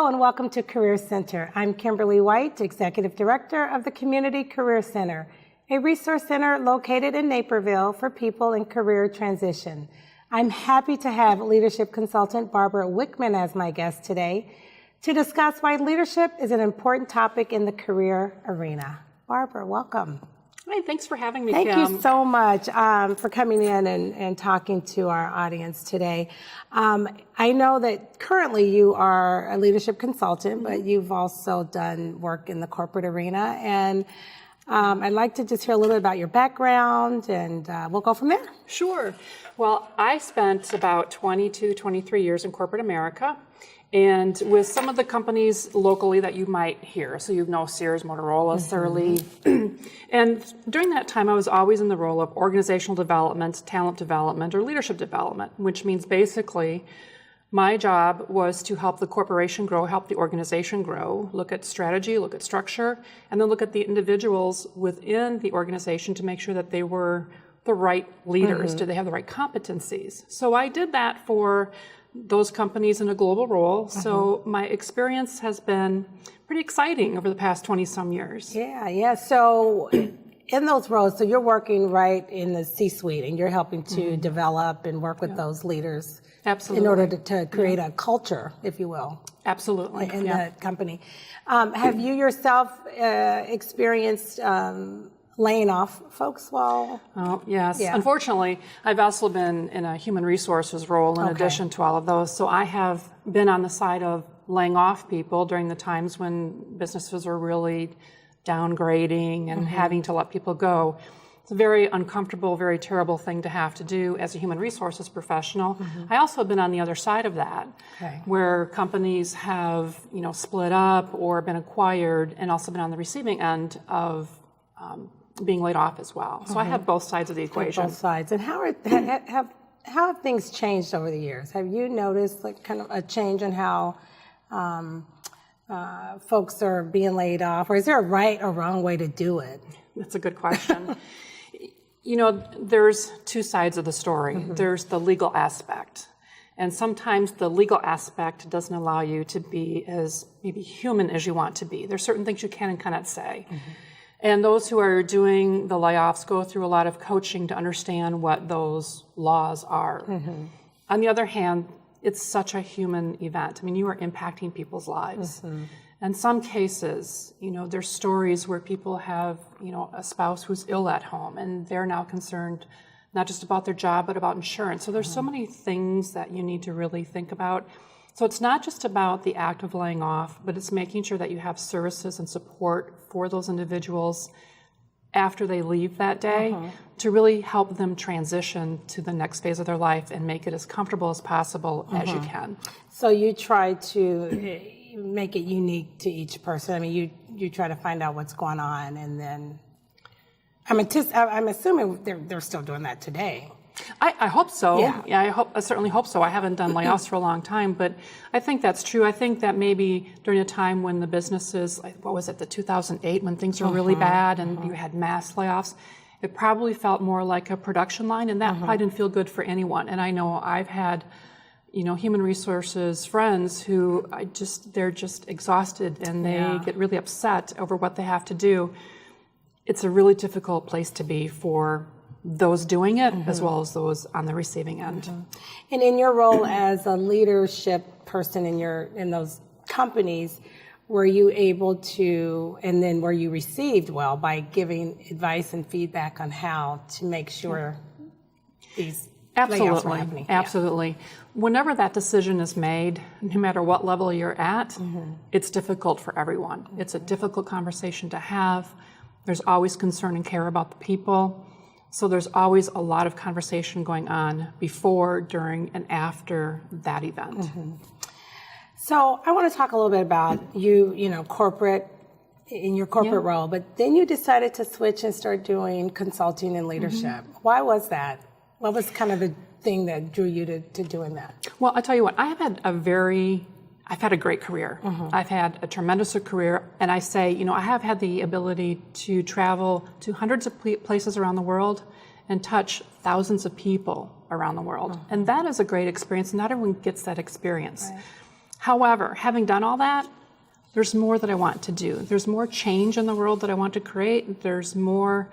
and welcome to Career Center. I'm Kimberly White, Executive Director of the Community Career Center, a resource center located in Naperville for people in career transition. I'm happy to have leadership consultant Barbara Wichman as my guest today to discuss why leadership is an important topic in the career arena. Barbara, welcome. Hi, thanks for having me, Thank Kim. you so much for coming in and talking to our audience today. I know that currently you are a leadership consultant, but you've also done work in the corporate arena. And I'd like to just hear a little bit about your background, and we'll go from there. Sure. Well, I spent about 22, 23 years in corporate America, and with some of the companies locally that you might hear. So you know Sears, Motorola, Surly. And during that time, I was always in the role of organizational development, talent development, or leadership development, which means basically my job was to help the corporation grow, help the organization grow, look at strategy, look at structure, and then look at the individuals within the organization to make sure that they were the right leaders. Do they have the right competencies? So I did that for those companies in a global role. So my experience has been pretty exciting over the past 20-some years. Yeah. So in those roles, so you're working right in the C-suite, and you're helping to develop and work with those leaders. Absolutely. In order to create a culture, if you will. Absolutely. In the company. Have you yourself experienced laying off folks while? Oh, yes. Yeah. Unfortunately, I've also been in a human resources role in addition to all of those. So I have been on the side of laying off people during the times when businesses were really downgrading and having to let people go. It's a very uncomfortable, very terrible thing to have to do as a human resources professional. I also have been on the other side of that, where companies have, split up or been acquired, and also been on the receiving end of being laid off as well. So I have both sides of the equation. Both sides. And how have things changed over the years? Have you noticed kind of a change in how folks are being laid off, or is there a right or wrong way to do it? That's a good question. There's two sides of the story. There's the legal aspect. And sometimes the legal aspect doesn't allow you to be as maybe human as you want to be. There's certain things you can and cannot say. And those who are doing the layoffs go through a lot of coaching to understand what those laws are. On the other hand, it's such a human event. I mean, you are impacting people's lives. In some cases, there's stories where people have, a spouse who's ill at home, and they're now concerned not just about their job, but about insurance. So there's so many things that you need to really think about. So it's not just about the act of laying off, but it's making sure that you have services and support for those individuals after they leave that day to really help them transition to the next phase of their life and make it as comfortable as possible as you can. So you try to make it unique to each person. I mean, you try to find out what's going on, and then I'm assuming they're still doing that today. I hope so. Yeah, I certainly hope so. I haven't done layoffs for a long time, but I think that's true. I think that maybe during a time when the businesses, what was it, the 2008, when things were really bad and you had mass layoffs, it probably felt more like a production line, and that probably didn't feel good for anyone. And I know I've had, human resources friends who they're just exhausted, and they get really upset over what they have to do. It's a really difficult place to be for those doing it as well as those on the receiving end. And in your role as a leadership person in those companies, were you able to, and then were you received well by giving advice and feedback on how to make sure these layoffs were happening? Absolutely. Whenever that decision is made, no matter what level you're at, it's difficult for everyone. It's a difficult conversation to have. There's always concern and care about the people. So there's always a lot of conversation going on before, during, and after that event. So I want to talk a little bit about corporate, in your corporate role, but then you decided to switch and start doing consulting and leadership. Why was that? What was kind of the thing that drew you to doing that? Well, I'll tell you what, I've had a great career. I've had a tremendous career, and I say, I have had the ability to travel to hundreds of places around the world and touch thousands of people around the world. And that is a great experience, and not everyone gets that experience. However, having done all that, there's more that I want to do. There's more change in the world that I want to create. There's more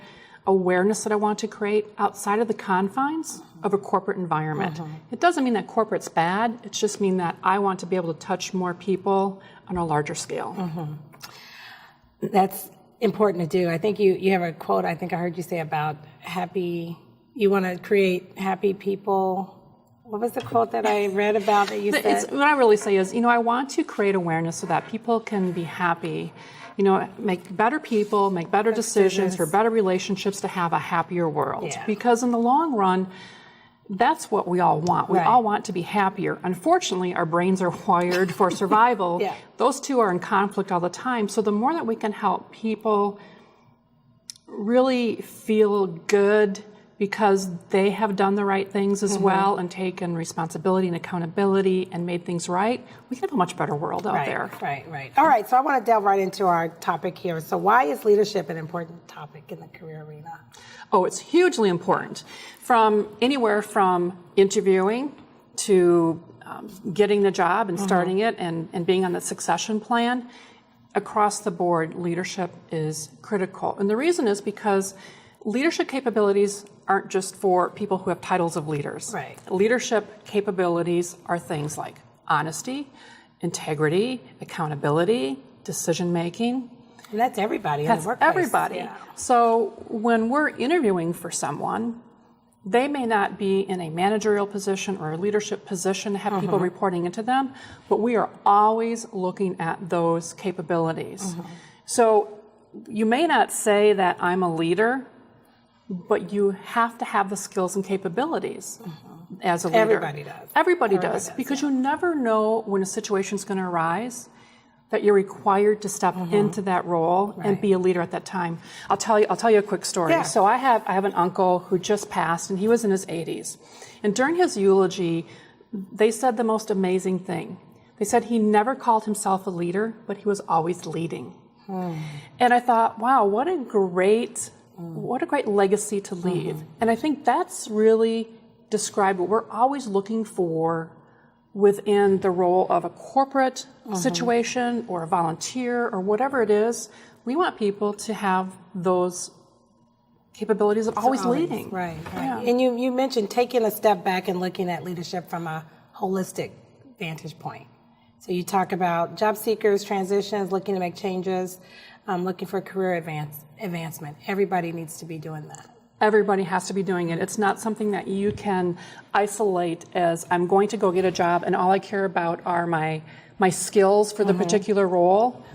awareness that I want to create outside of the confines of a corporate environment. It doesn't mean that corporate's bad. It just means that I want to be able to touch more people on a larger scale. That's important to do. I think you have a quote I think I heard you say about you want to create happy people. What was the quote that I read about that you said? What I really say is, I want to create awareness so that people can be happy, make better people, make better decisions for better relationships to have a happier world. Yeah. Because in the long run, that's what we all want. We all want to be happier. Unfortunately, our brains are wired for survival. Those two are in conflict all the time. So the more that we can help people really feel good because they have done the right things as well and taken responsibility and accountability and made things right, we can have a much better world out there. Right. All right, so I want to delve right into our topic here. So why is leadership an important topic in the career arena? Oh, it's hugely important. From anywhere from interviewing to getting the job and starting it and being on the succession plan, across the board, leadership is critical. And the reason is because leadership capabilities aren't just for people who have titles of leaders. Right. Leadership capabilities are things like honesty, integrity, accountability, decision-making. And that's everybody in the workplace. Everybody. Yeah. So when we're interviewing for someone, they may not be in a managerial position or a leadership position to have people reporting into them, but we are always looking at those capabilities. So you may not say that I'm a leader, but you have to have the skills and capabilities as a leader. Everybody does. Everybody does, because you never know when a situation's going to arise that you're required to step into that role and be a leader at that time. I'll tell you a quick story. Yeah. So I have an uncle who just passed, and he was in his 80s. And during his eulogy, they said the most amazing thing. They said he never called himself a leader, but he was always leading. And I thought, wow, what a great legacy to leave. And I think that's really described what we're always looking for within the role of a corporate situation or a volunteer or whatever it is. We want people to have those capabilities of always leading. Right. Yeah. And you mentioned taking a step back and looking at leadership from a holistic vantage point. So you talk about job seekers, transitions, looking to make changes, looking for career advancement. Everybody needs to be doing that. Everybody has to be doing it. It's not something that you can isolate as I'm going to go get a job and all I care about are my skills for the particular role.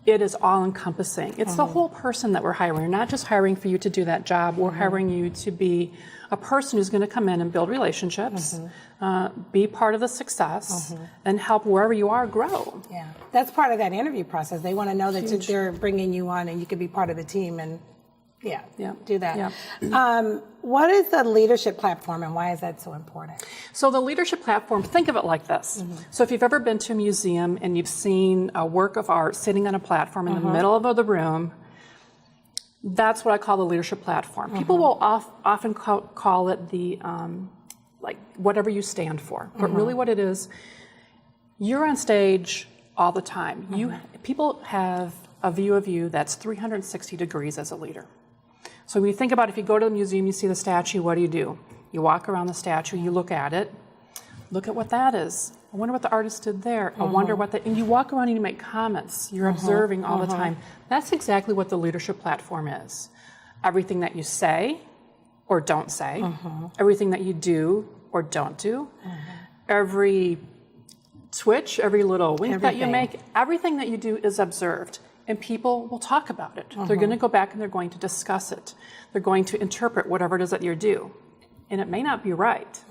It is all encompassing. It's the whole person that we're hiring. We're not just hiring for you to do that job. We're hiring you to be a person who's going to come in and build relationships, be part of the success, and help wherever you are grow. Yeah, that's part of that interview process. They want to know that they're bringing you on and you can be part of the team and do that. Yeah. What is the leadership platform and why is that so important? So the leadership platform, think of it like this. So if you've ever been to a museum and you've seen a work of art sitting on a platform in the middle of the room, that's what I call the leadership platform. People will often call it the, like, whatever you stand for. But really what it is, you're on stage all the time. People have a view of you that's 360 degrees as a leader. So when you think about if you go to the museum, you see the statue, what do? You walk around the statue, you look at it, look at what that is. I wonder what the artist did there. I wonder what and you walk around and you make comments. You're observing all the time. That's exactly what the leadership platform is. Everything that you say or don't say, everything that you do or don't do, every twitch, every little wink that you make, everything that you do is observed. And people will talk about it. They're going to go back and they're going to discuss it. They're going to interpret whatever it is that you do. And it may not be right.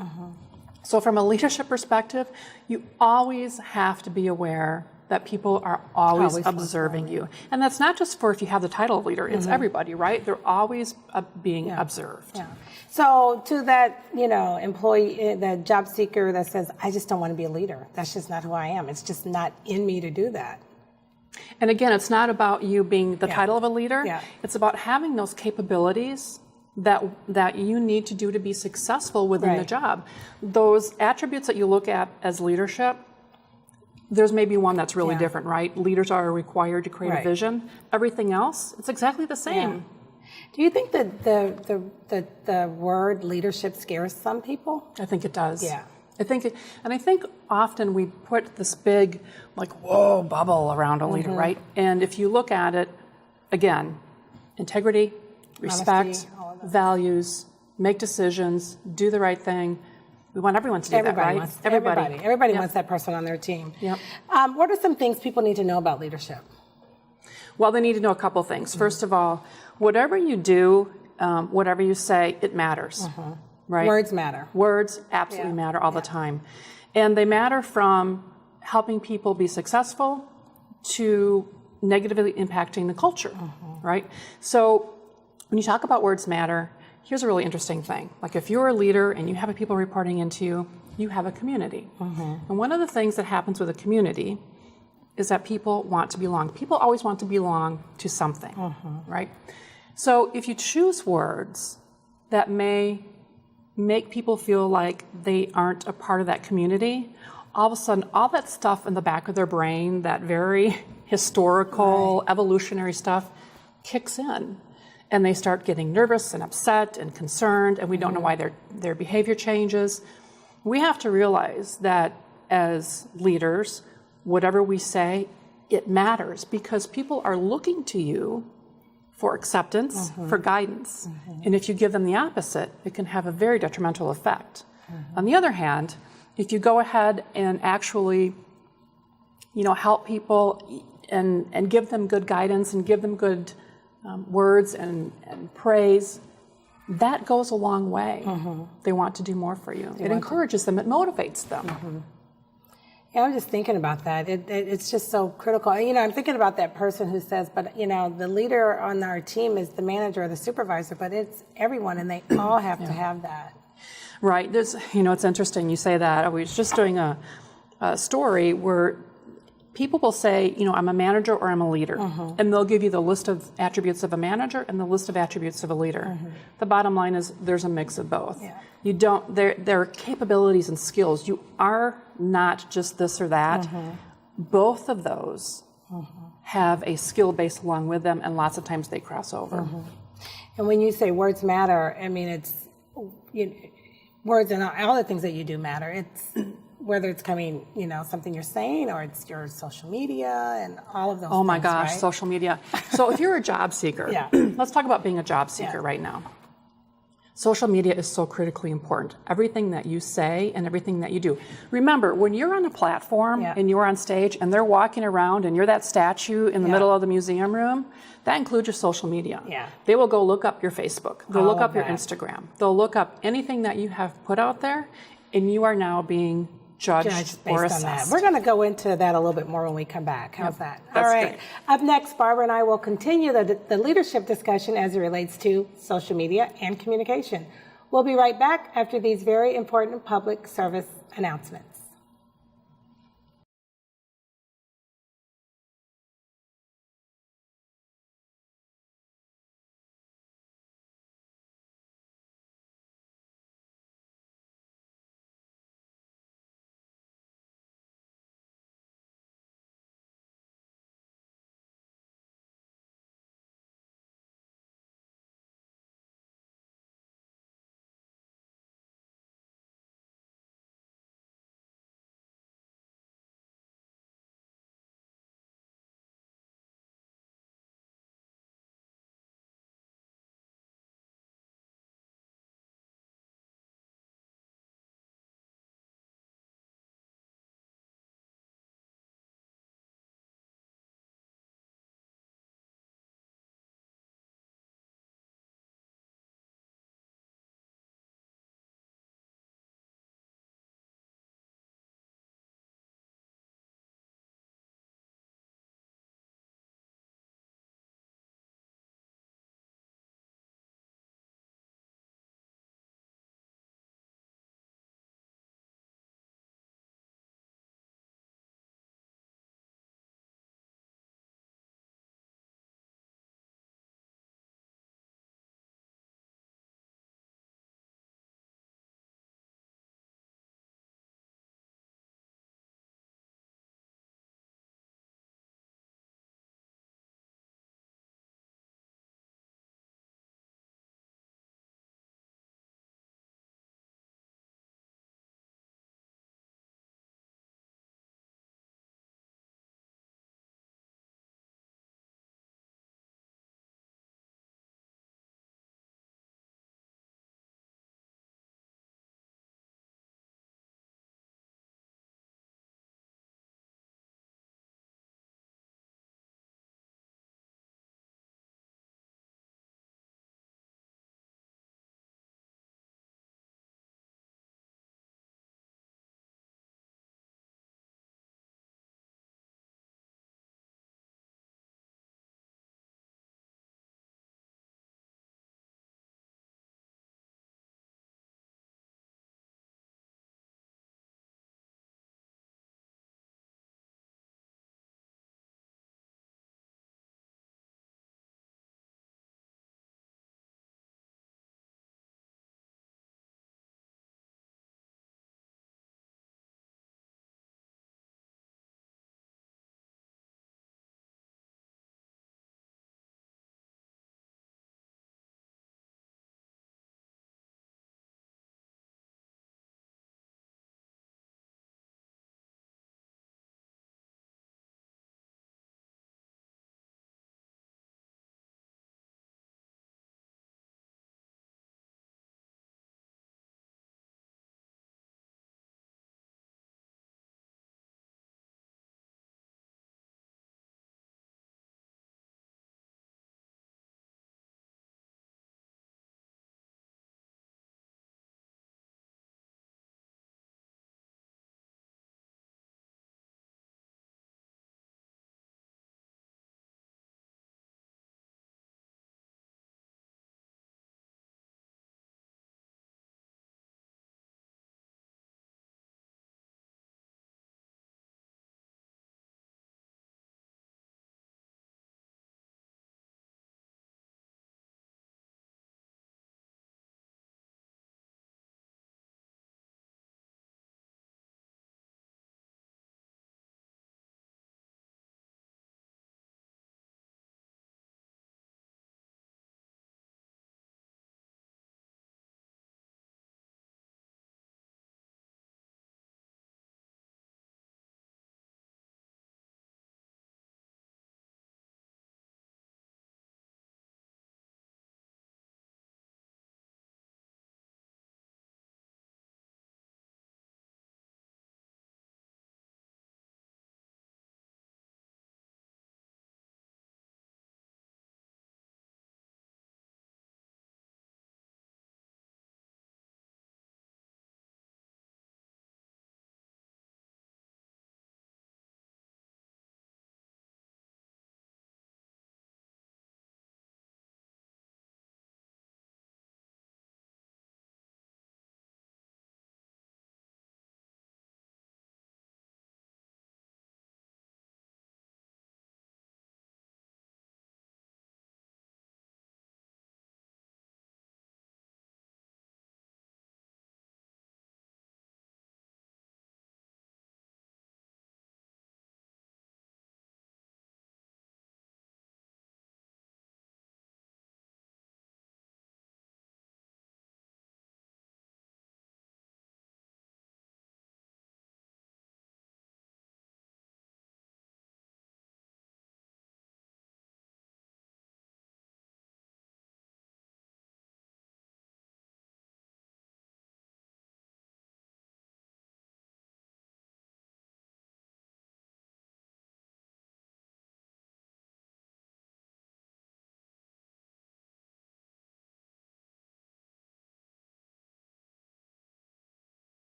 So from a leadership perspective, you always have to be aware that people are always observing you. And that's not just for if you have the title of leader, it's everybody, right? They're always being observed. Yeah. So to that, employee, the job seeker that says, I just don't want to be a leader. That's just not who I am. It's just not in me to do that. And again, it's not about you being the title of a leader. It's about having those capabilities that you need to do to be successful within the job. Those attributes that you look at as leadership, there's maybe one that's really different, right? Leaders are required to create a vision. Everything else, it's exactly the same. Yeah. Do you think that the word leadership scares some people? I think it does. Yeah. I think often we put this big, like, whoa, bubble around a leader, right? And if you look at it, again, integrity, respect, Honesty, all of that. values, make decisions, do the right thing. We want everyone to do that, right? Everybody wants that person on their team. Yep. What are some things people need to know about leadership? Well, they need to know a couple things. First of all, whatever you do, whatever you say, it matters, right? Words matter. Words absolutely matter all the time. And they matter from helping people be successful to negatively impacting the culture, right? So when you talk about words matter, here's a really interesting thing. Like if you're a leader and you have people reporting into you, you have a community. And one of the things that happens with a community is that people want to belong. People always want to belong to something, right? So if you choose words that may make people feel like they aren't a part of that community, all of a sudden, all that stuff in the back of their brain, that very historical, evolutionary stuff, kicks in. And they start getting nervous and upset and concerned, and we don't know why their behavior changes. We have to realize that as leaders, whatever we say, it matters because people are looking to you for acceptance, for guidance. And if you give them the opposite, it can have a very detrimental effect. On the other hand, if you go ahead and actually, help people and give them good guidance and give them good words and praise, that goes a long way. They want to do more for you. It encourages them. It motivates them. Yeah, I'm just thinking about that. It's just so critical. I'm thinking about that person who says, but, the leader on our team is the manager or the supervisor, but it's everyone, and they all have to have that. Right. There's, it's interesting you say that. I was just doing a story where people will say, I'm a manager or I'm a leader. And they'll give you the list of attributes of a manager and the list of attributes of a leader. The bottom line is there's a mix of both. Yeah. You don't, there are capabilities and skills. You are not just this or that. Both of those have a skill base along with them, and lots of times they cross over. And when you say words matter, I mean, it's, words and all the things that you do matter. It's whether it's coming, something you're saying, or it's your social media and all of those things. Oh my gosh, right? social media. So if you're a job seeker, let's talk about being a job seeker right now. Social media is so critically important. Everything that you say and everything that you do. Remember, when you're on a platform and you're on stage and they're walking around and you're that statue in the middle of the museum room, that includes your social media. They will go look up your Facebook. They'll look up your Instagram. They'll look up anything that you have put out there, and you are now being judged or assessed. We're going to go into that a little bit more when we come back. How's that? That's all right. great. Up next, Barbara and I will continue the leadership discussion as it relates to social media and communication. We'll be right back after these very important public service announcements.